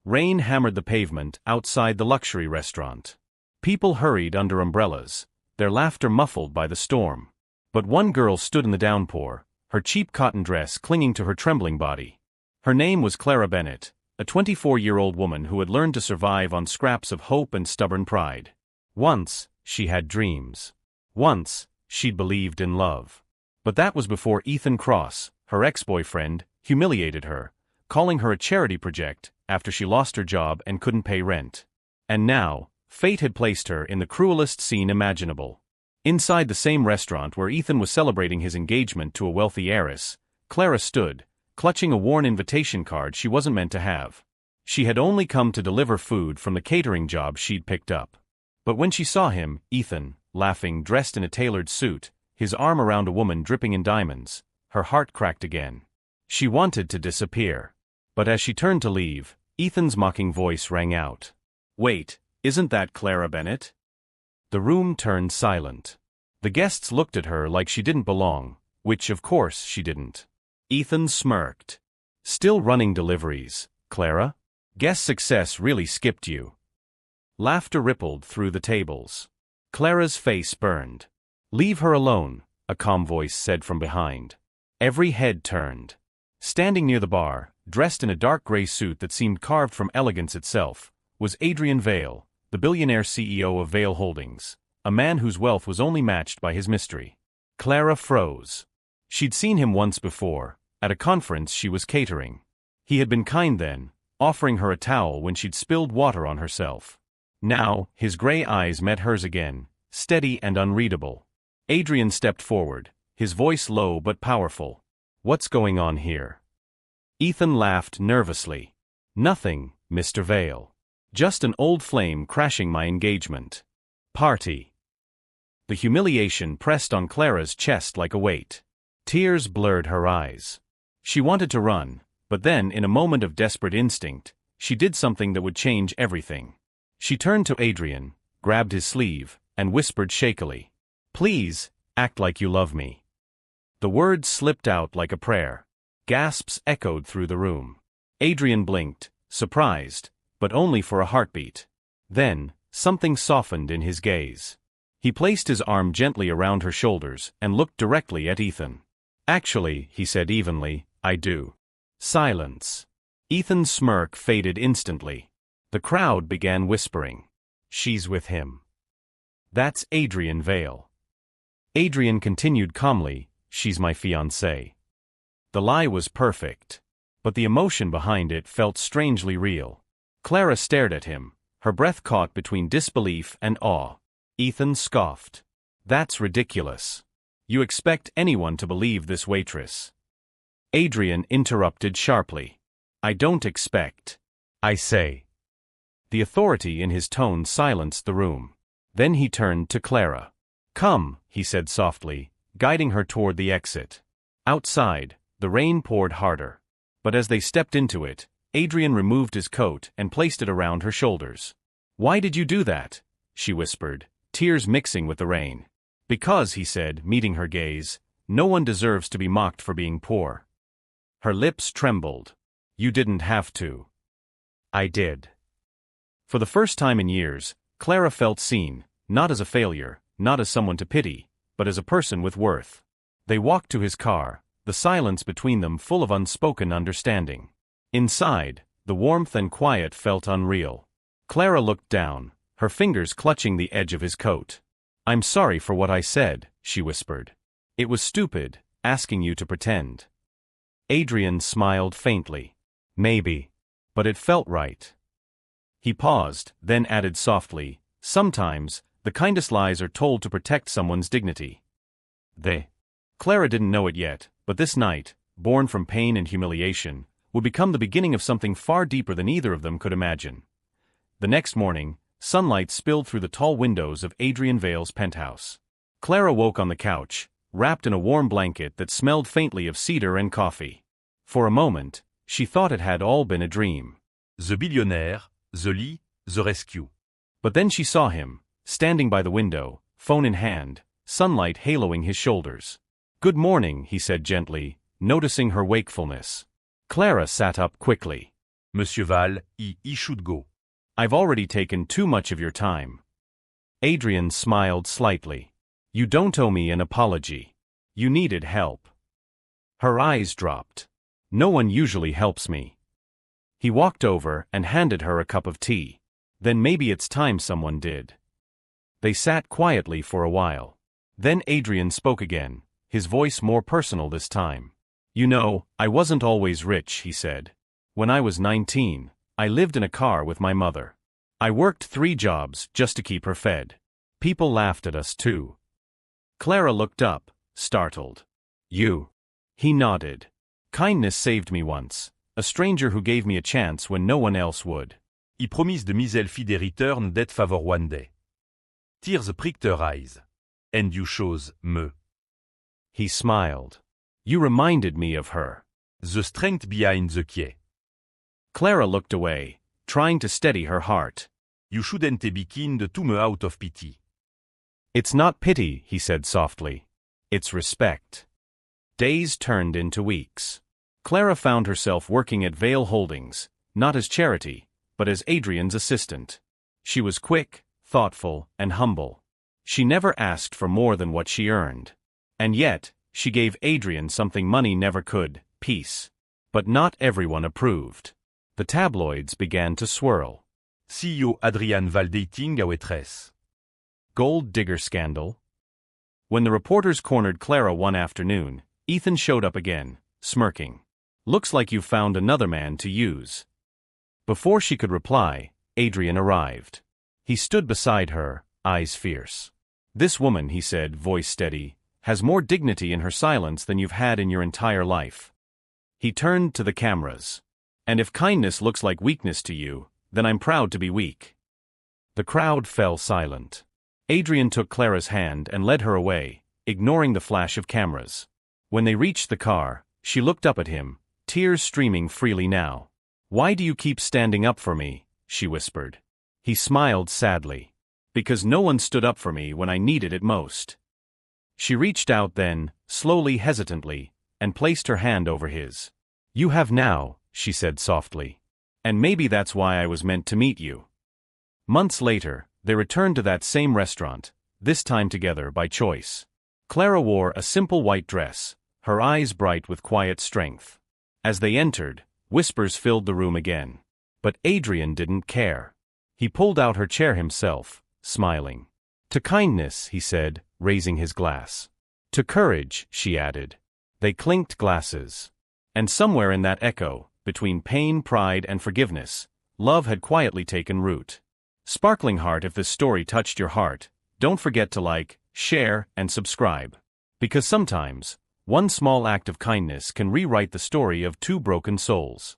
Rain hammered the pavement outside the luxury restaurant. People hurried under umbrellas, their laughter muffled by the storm. But one girl stood in the downpour, her cheap cotton dress clinging to her trembling body. Her name was Clara Bennett, a 24-year-old woman who had learned to survive on scraps of hope and stubborn pride. Once, she had dreams. Once, she'd believed in love. But that was before Ethan Cross, her ex-boyfriend, humiliated her, calling her a charity project after she lost her job and couldn't pay rent. And now, fate had placed her in the cruelest scene imaginable. Inside the same restaurant where Ethan was celebrating his engagement to a wealthy heiress, Clara stood, clutching a worn invitation card she wasn't meant to have. She had only come to deliver food from the catering job she'd picked up. But when she saw him, Ethan, laughing, dressed in a tailored suit, his arm around a woman dripping in diamonds, her heart cracked again. She wanted to disappear. But as she turned to leave, Ethan's mocking voice rang out. "Wait, isn't that Clara Bennett?" The room turned silent. The guests looked at her like she didn't belong, which of course she didn't. Ethan smirked. "Still running deliveries, Clara? Guess success really skipped you." Laughter rippled through the tables. Clara's face burned. "Leave her alone," a calm voice said from behind. Every head turned. Standing near the bar, dressed in a dark gray suit that seemed carved from elegance itself, was Adrian Vale, the billionaire CEO of Vale Holdings, a man whose wealth was only matched by his mystery. Clara froze. She'd seen him once before, at a conference she was catering. He had been kind then, offering her a towel when she'd spilled water on herself. Now, his gray eyes met hers again, steady and unreadable. Adrian stepped forward, his voice low but powerful. "What's going on here?" Ethan laughed nervously. "Nothing, Mr. Vale. Just an old flame crashing my engagement party." The humiliation pressed on Clara's chest like a weight. Tears blurred her eyes. She wanted to run, but then, in a moment of desperate instinct, she did something that would change everything. She turned to Adrian, grabbed his sleeve, and whispered shakily, "Please, act like you love me." The words slipped out like a prayer. Gasps echoed through the room. Adrian blinked, surprised, but only for a heartbeat. Then, something softened in his gaze. He placed his arm gently around her shoulders and looked directly at Ethan. "Actually," he said evenly, "I do." Silence. Ethan's smirk faded instantly. The crowd began whispering. "She's with him." "That's Adrian Vale." Adrian continued calmly, "She's my fiancée." The lie was perfect. But the emotion behind it felt strangely real. Clara stared at him, her breath caught between disbelief and awe. Ethan scoffed. "That's ridiculous. You expect anyone to believe this waitress?" Adrian interrupted sharply. "I don't expect. I say." The authority in his tone silenced the room. Then he turned to Clara. "Come," he said softly, guiding her toward the exit. Outside, the rain poured harder. But as they stepped into it, Adrian removed his coat and placed it around her shoulders. "Why did you do that?" she whispered, tears mixing with the rain. "Because," he said, meeting her gaze, "no one deserves to be mocked for being poor." Her lips trembled. "You didn't have to." "I did." For the first time in years, Clara felt seen, not as a failure, not as someone to pity, but as a person with worth. They walked to his car, the silence between them full of unspoken understanding. Inside, the warmth and quiet felt unreal. Clara looked down, her fingers clutching the edge of his coat. "I'm sorry for what I said," she whispered. "It was stupid, asking you to pretend." Adrian smiled faintly. "Maybe. But it felt right." He paused, then added softly, "Sometimes, the kindest lies are told to protect someone's dignity." Clara didn't know it yet, but this night, born from pain and humiliation, would become the beginning of something far deeper than either of them could imagine. The next morning, sunlight spilled through the tall windows of Adrian Vale's penthouse. Clara woke on the couch, wrapped in a warm blanket that smelled faintly of cedar and coffee. For a moment, she thought it had all been a dream. The billionaire, the lit, the rescue. But then she saw him, standing by the window, phone in hand, sunlight haloing his shoulders. "Good morning," he said gently, noticing her wakefulness. Clara sat up quickly. Monsieur Val, he should go. I've already taken too much of your time. Adrian smiled slightly. You don't owe me an apology. You needed help. Her eyes dropped. No one usually helps me. He walked over and handed her a cup of tea. Then maybe it's time someone did. They sat quietly for a while. Then Adrian spoke again, his voice more personal this time. You know, I wasn't always rich, he said. When I was 19, I lived in a car with my mother. I worked 3 jobs just to keep her fed. People laughed at us too. Clara looked up, startled. You? He nodded. Kindness saved me once, a stranger who gave me a chance when no one else would. I promise de misel fi de return that favor one day. Tears pricked her eyes. And you chose me. He smiled. You reminded me of her. The strength behind the key. Clara looked away, trying to steady her heart. You shouldn't be kind to me out of pity. It's not pity, he said softly. It's respect. Days turned into weeks. Clara found herself working at Vale Holdings, not as Charity, but as Adrian's assistant. She was quick, thoughtful, and humble. She never asked for more than what she earned. And yet, she gave Adrian something money never could, peace. But not everyone approved. The tabloids began to swirl. CEO Adrian Val dating a waitress. Gold digger scandal. When the reporters cornered Clara one afternoon, Ethan showed up again, smirking. Looks like you found another man to use. Before she could reply, Adrian arrived. He stood beside her, eyes fierce. This woman, he said, voice steady, has more dignity in her silence than you've had in your entire life. He turned to the cameras. And if kindness looks like weakness to you, then I'm proud to be weak. The crowd fell silent. Adrian took Clara's hand and led her away, ignoring the flash of cameras. When they reached the car, she looked up at him, tears streaming freely now. Why do you keep standing up for me? She whispered. He smiled sadly. Because no one stood up for me when I needed it most. She reached out then, slowly, hesitantly, and placed her hand over his. You have now, she said softly. And maybe that's why I was meant to meet you. Months later, they returned to that same restaurant, this time together by choice. Clara wore a simple white dress, her eyes bright with quiet strength. As they entered, whispers filled the room again. But Adrian didn't care. He pulled out her chair himself, smiling. To kindness, he said, raising his glass. To courage, she added. They clinked glasses. And somewhere in that echo, between pain, pride, and forgiveness, love had quietly taken root. Sparkling heart, if this story touched your heart, don't forget to like, share, and subscribe. Because sometimes, one small act of kindness can rewrite the story of 2 broken souls.